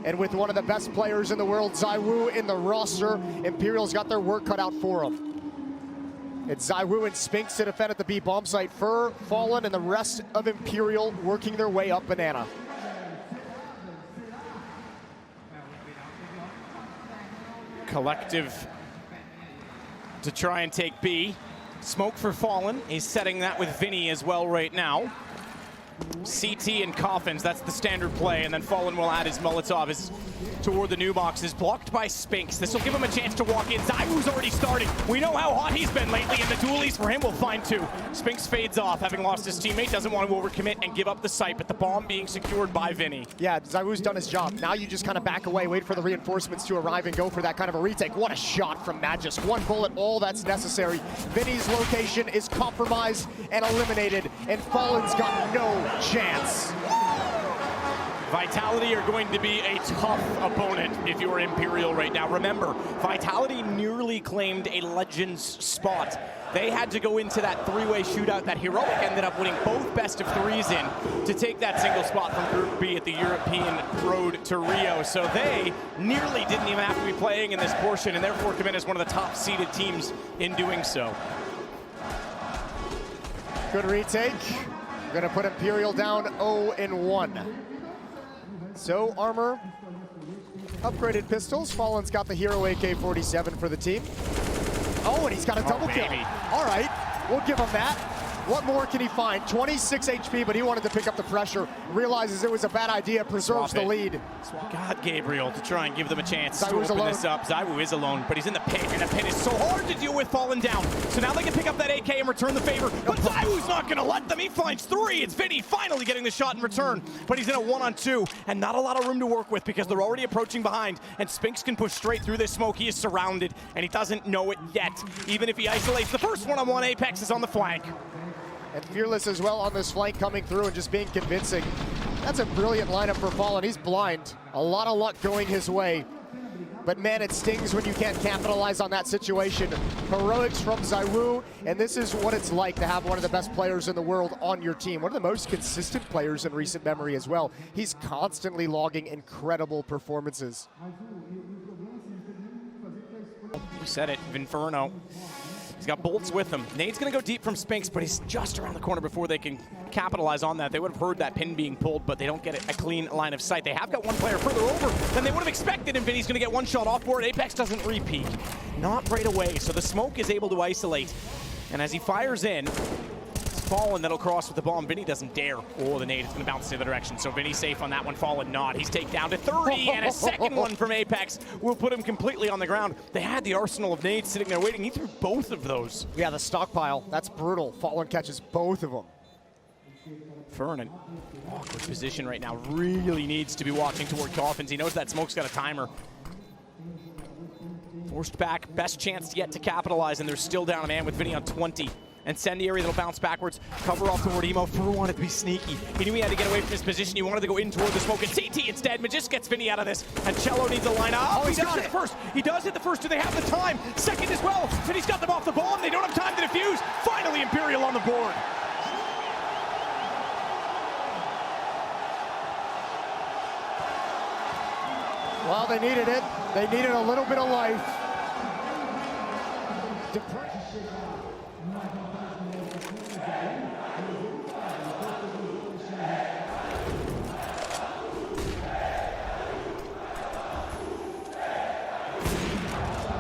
And with one of the best players in the world, ZywOo, in the roster, Imperial's got their work cut out for them. It's ZywOo and Spinx to defend at the B bomb site. Fur, Fallen, and the rest of Imperial working their way up banana. Collective to try and take B. Smoke for Fallen. He's setting that with Vinny as well right now. CT and Coffins, that's the standard play, and then Fallen will add his Molotov toward the new boxes, blocked by Spinx. This will give him a chance to walk in. ZywOo's already starting. We know how hot he's been lately, and the dualies for him will find two. Spinx fades off, having lost his teammate, doesn't want to overcommit and give up the site, but the bomb being secured by Vinny. Yeah, ZywOo's done his job. Now you just kind of back away, wait for the reinforcements to arrive and go for that kind of a retake. What a shot from that, just one bullet, all that's necessary. Vinny's location is compromised and eliminated, and Fallen's got no chance. Vitality are going to be a tough opponent if you're Imperial right now. Remember, Vitality nearly claimed a Legends spot. They had to go into that three-way shootout that Heroic ended up winning both best of threes in to take that single spot from Group B at the European Road to Rio. So they nearly didn't even have to be playing in this portion, and therefore come in as one of the top-seeded teams in doing so. Good retake. Gonna put Imperial down 0-1. So Armor, upgraded pistols. Fallen's got the Hero AK-47 for the team. Oh, and he's got a double kill. All right, we'll give him that. What more can he find? 26 HP, but he wanted to pick up the pressure. Realizes it was a bad idea, preserves the lead. God, Gabriel, to try and give them a chance to ZywOo's open this up. ZywOo is alone, but he's in the pit, and the pit is so hard to deal with Fallen down. So now they can pick up that AK and return the favor, but ZywOo's not gonna let them. He finds three. It's Vinny finally getting the shot in return, but he's in a 1-on-2, and not a lot of room to work with because they're already approaching behind, and Spinx can push straight through this smoke. He is surrounded, and he doesn't know it yet. Even if he isolates, the first one-on-one Apex is on the flank. And Fearless as well on this flank coming through and just being convincing. That's a brilliant lineup for Fallen. He's blind. A lot of luck going his way. But man, it stings when you can't capitalize on that situation. Heroics from ZywOo, and this is what it's like to have one of the best players in the world on your team. One of the most consistent players in recent memory as well. He's constantly logging incredible performances. You said it, Vinferno. He's got bolts with him. Nade's gonna go deep from Spinx, but he's just around the corner before they can capitalize on that. They would have heard that pin being pulled, but they don't get a clean line of sight. They have got one player further over than they would have expected, and Vinny's gonna get one shot off board. Apex doesn't repeat. Not right away, so the smoke is able to isolate. And as he fires in, Fallen that'll cross with the bomb. Vinny doesn't dare. Oh, the nade is going to bounce the other direction. So Vinny's safe on that one. Fallen not. He's taken down to 30, and a second one from Apex will put him completely on the ground. They had the arsenal of nades sitting there waiting. He threw both of those. Yeah, the stockpile. That's brutal. Fallen catches both of them. Fernan, awkward position right now. Really needs to be watching toward Coffins. He knows that smoke's got a timer. Forced back. Best chance yet to capitalize, and they're still down a man with Vinny on 20. Incendiary that'll bounce backwards, cover off toward Emo. Fur wanted to be sneaky. He knew he had to get away from his position. He wanted to go in toward the smoke, and CT instead. Magist gets Vinny out of this, and Cello needs a line up. Oh, he does hit the first. He does hit the first. Do they have the time? Second as well. Vinny's got them off the bomb. They don't have time to defuse. Finally, Imperial on the board. Well, they needed it. They needed a little bit of life.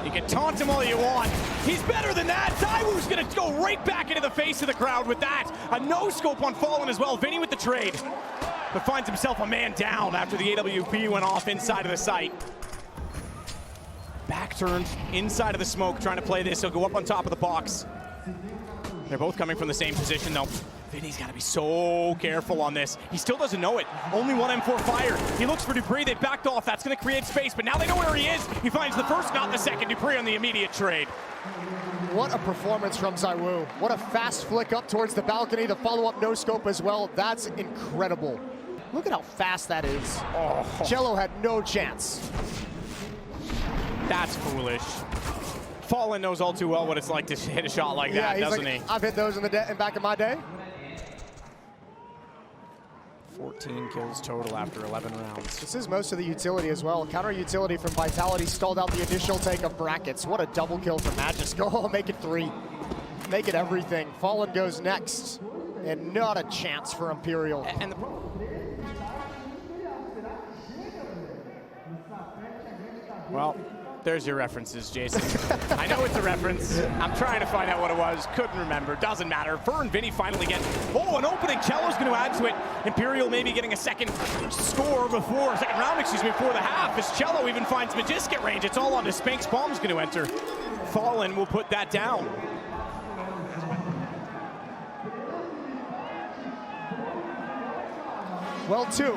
You can taunt him all you want. He's better than that. ZywOo's gonna go right back into the face of the crowd with that. A no-scope on Fallen as well. Vinny with the trade, but finds himself a man down after the AWP went off inside of the site. Back turned, inside of the smoke, trying to play this. He'll go up on top of the box. They're both coming from the same position though. Vinny's got to be so careful on this. He still doesn't know it. Only one M4 fired. He looks for Dupree. They backed off. That's going to create space, but now they know where he is. He finds the first, not the second. Dupree on the immediate trade. What a performance from ZywOo. What a fast flick up towards the balcony. The follow-up no-scope as well. That's incredible. Look at how fast that is. Oh. Cello had no chance. That's foolish. Fallen knows all too well what it's like to hit a shot like that, doesn't he? I've hit those in back in my day. 14 kills total after 11 rounds. This is most of the utility as well. Counter utility from Vitality stalled out the initial take of brackets. What a double kill from Magis. Go make it 3. Make it everything. Fallen goes next. And not a chance for Imperial. And the well, there's your references, Jason. I know it's a reference. I'm trying to find out what it was. Couldn't remember. Doesn't matter. Fur and Vinny finally get, an opening. Cello's going to add to it. Imperial maybe getting a second round, before the half. As Cello even finds Magis at range. It's all on to Spinx. Bomb's going to enter. Fallen will put that down. Well, 2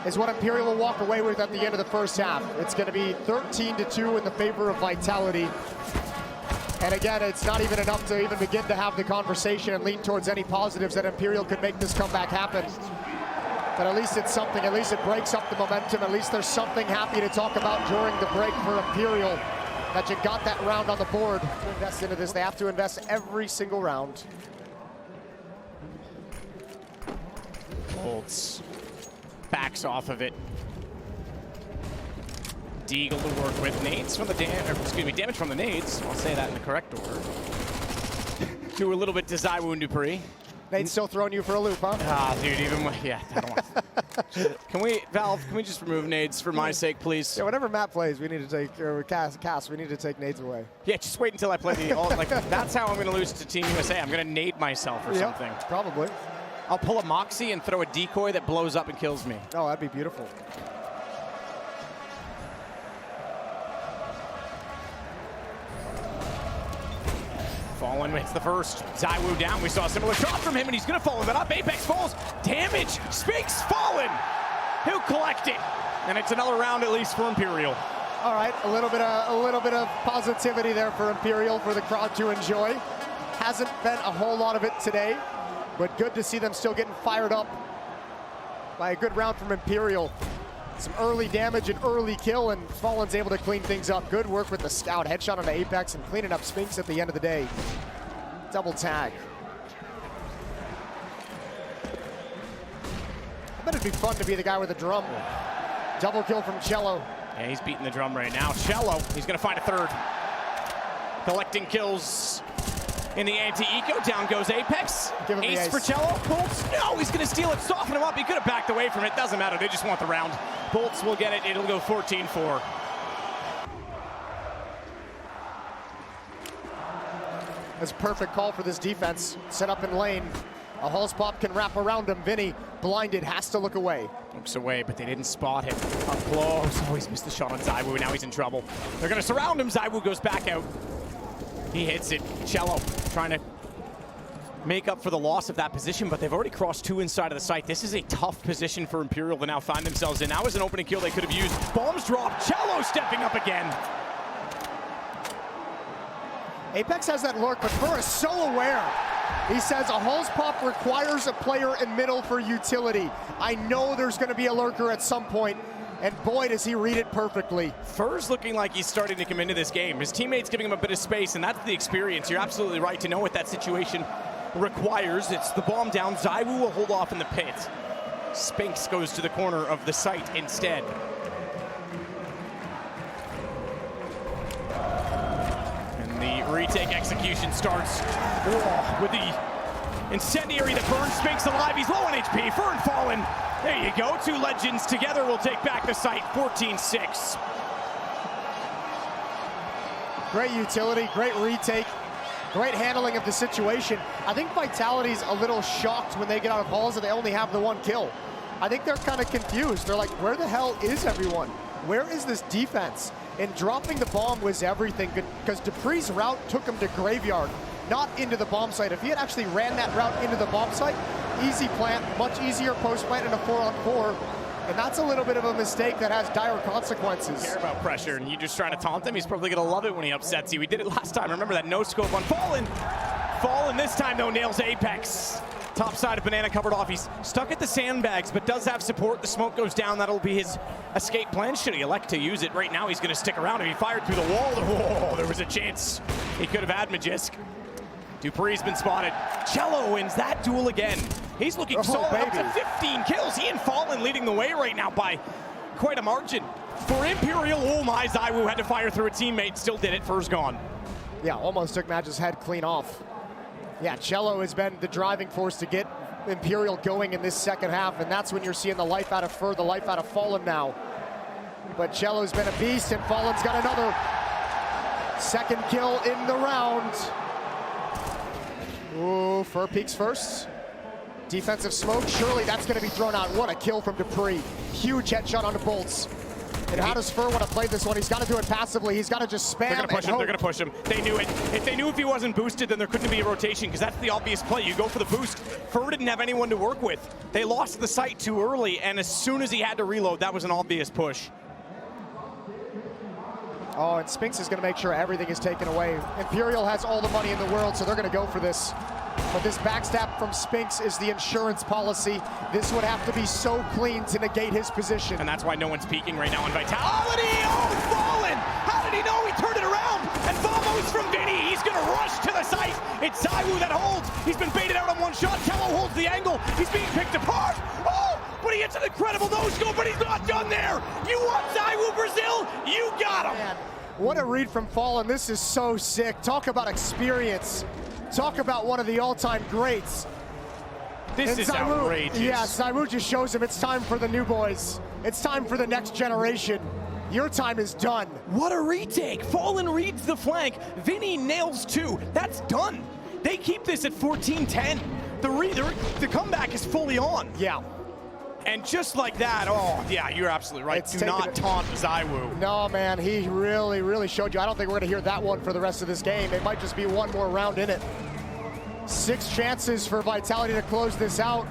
is what Imperial will walk away with at the end of the first half. It's going to be 13-2 in the favor of Vitality. And again, it's not even enough to even begin to have the conversation and lean towards any positives that Imperial could make this comeback happen. But at least it's something. At least it breaks up the momentum. At least there's something happy to talk about during the break for Imperial, that you got that round on the board. To invest into this, they have to invest every single round. Bolts backs off of it. Deagle to work with. Nades from the damage from the nades. I'll say that in the correct order. Do a little bit to ZywOo and Dupree. Nade's still throwing you for a loop, huh? Ah, dude, even yeah, I don't want. Valve, can we just remove nades for my sake, please? Yeah, whenever Matt plays, we need to take, or Cass, we need to take nades away. Yeah, just wait until I play the like that's how I'm gonna lose to Team USA. I'm gonna nade myself or something. Probably. I'll pull a Moxie and throw a decoy that blows up and kills me. Oh, that'd be beautiful. Fallen hits the first. ZywOo down. We saw a similar shot from him, and he's going to follow that up. Apex falls. Damage. Spinx Fallen. He'll collect it. And it's another round at least for Imperial. All right, a little bit of positivity there for Imperial for the crowd to enjoy. Hasn't been a whole lot of it today, but good to see them still getting fired up by a good round from Imperial. Some early damage and early kill, and Fallen's able to clean things up. Good work with the scout. Headshot on the Apex and cleaning up Spinx at the end of the day. Double tag. I bet it'd be fun to be the guy with the drum. Double kill from Cello. Yeah, he's beating the drum right now. Cello, he's going to find a third. Collecting kills in the anti-eco. Down goes Apex. Ace for Cello. Bolts, no, he's going to steal it, soften him up. He could have backed away from it. Doesn't matter, they just want the round. Bolts will get it. It'll go 14-4. That's a perfect call for this defense. Set up in lane. A Hulse pop can wrap around him. Vinny, blinded, has to look away. Looks away, but they didn't spot him. Up close. Oh, he's missed the shot on ZywOo. Now he's in trouble. They're going to surround him. ZywOo goes back out. He hits it. Cello trying to make up for the loss of that position, but they've already crossed 2 inside of the site. This is a tough position for Imperial to now find themselves in. Now is an opening kill they could have used. Bombs drop. Cello stepping up again. Apex has that lurk, but Fur is so aware. He says a Hulse pop requires a player in middle for utility. I know there's going to be a lurker at some point, and boy, does he read it perfectly. Fur's looking like he's starting to come into this game. His teammates giving him a bit of space, and that's the experience. You're absolutely right to know what that situation requires. It's the bomb down. ZywOo will hold off in the pit. Spinx goes to the corner of the site instead. Retake execution starts with the incendiary that burns Spinx alive. He's low on HP. Fur and Fallen. There you go. 2 legends together will take back the site. 14-6. Great utility, great retake, great handling of the situation. I think Vitality's a little shocked when they get out of halls that they only have the 1 kill. I think they're kind of confused. They're like, where the hell is everyone? Where is this defense? And dropping the bomb was everything, because Dupree's route took him to Graveyard, not into the bomb site. If he had actually ran that route into the bomb site, easy plant, much easier post plant in a 4-on-4. And that's a little bit of a mistake that has dire consequences. Care about pressure, and you just trying to taunt him. He's probably going to love it when he upsets you. We did it last time. Remember that no-scope on Fallen. Fallen this time, though, nails Apex. Top side of Banana covered off. He's stuck at the sandbags, but does have support. The smoke goes down. That'll be his escape plan. Should he elect to use it right now, he's going to stick around. If he fired through the wall, whoa, there was a chance he could have had Magisk. Dupree's been spotted. Cello wins that duel again. He's looking solid, up to 15 kills. He and Fallen leading the way right now by quite a margin. For Imperial, oh my, ZywOo had to fire through a teammate, still did it, first gone. Yeah, almost took Madge's head clean off. Yeah, Cello has been the driving force to get Imperial going in this second half, and that's when you're seeing the life out of Fur, the life out of Fallen now. But Cello's been a beast, and Fallen's got another second kill in the round. Ooh, Fur peeks first. Defensive smoke, surely that's gonna be thrown out. What a kill from Dupree. Huge headshot onto Bolts. And how does Fur want to play this one? He's got to do it passively. He's got to just spam. They're going to push him. They're going to push him. They knew it. If they knew if he wasn't boosted, then there couldn't be a rotation, because that's the obvious play. You go for the boost. Fur didn't have anyone to work with. They lost the site too early, and as soon as he had to reload, that was an obvious push. Oh, and Spinx is going to make sure everything is taken away. Imperial has all the money in the world, so they're going to go for this. But this backstab from Spinx is the insurance policy. This would have to be so clean to negate his position. And that's why no one's peeking right now on Vitality. Oh, Fallen! How did he know? He turned it around. And Vamos from Vinny. He's going to rush to the site. It's ZywOo that holds. He's been baited out on one shot. Cello holds the angle. He's being picked apart. Oh, but he hits an incredible no-scope, but he's not done there. You want ZywOo Brazil? You got him. Man, what a read from Fallen. This is so sick. Talk about experience. Talk about one of the all-time greats. This is outrageous. Yeah, ZywOo just shows him it's time for the new boys. It's time for the next generation. Your time is done. What a retake. Fallen reads the flank. Vinny nails two. That's done. They keep this at 14-10. The comeback is fully on. Yeah. And just like that, oh, yeah, you're absolutely right. Do not taunt ZywOo. No, man, he really, really showed you. I don't think we're going to hear that one for the rest of this game. It might just be one more round in it. 6 chances for Vitality to close this out.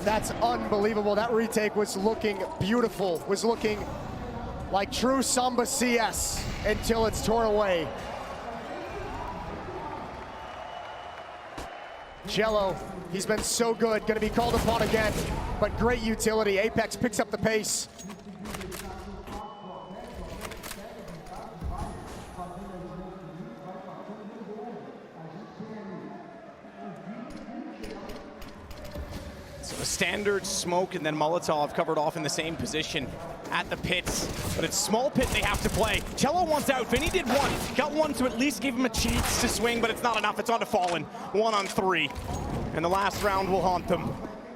That's unbelievable. That retake was looking beautiful, was looking like true Samba CS until it's torn away. Cello, he's been so good, gonna be called upon again, but great utility. Apex picks up the pace. So a standard smoke and then Molotov covered off in the same position at the pits, but it's small pit they have to play. Cello wants out. Vinny did one. Got one to at least give him a chance to swing, but it's not enough. It's on to Fallen. 1 on 3. And the last round will haunt them,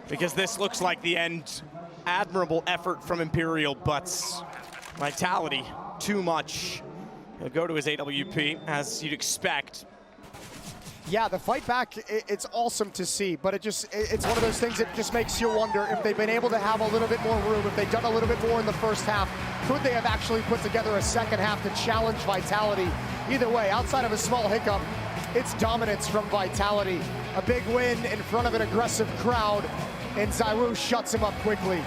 because this looks like the end. Admirable effort from Imperial, but Vitality, too much. He'll go to his AWP, as you'd expect. Yeah, the fight back, it's awesome to see, but it's one of those things that just makes you wonder if they've been able to have a little bit more room, if they've done a little bit more in the first half, could they have actually put together a second half to challenge Vitality? Either way, outside of a small hiccup, it's dominance from Vitality. A big win in front of an aggressive crowd, and ZywOo shuts him up quickly.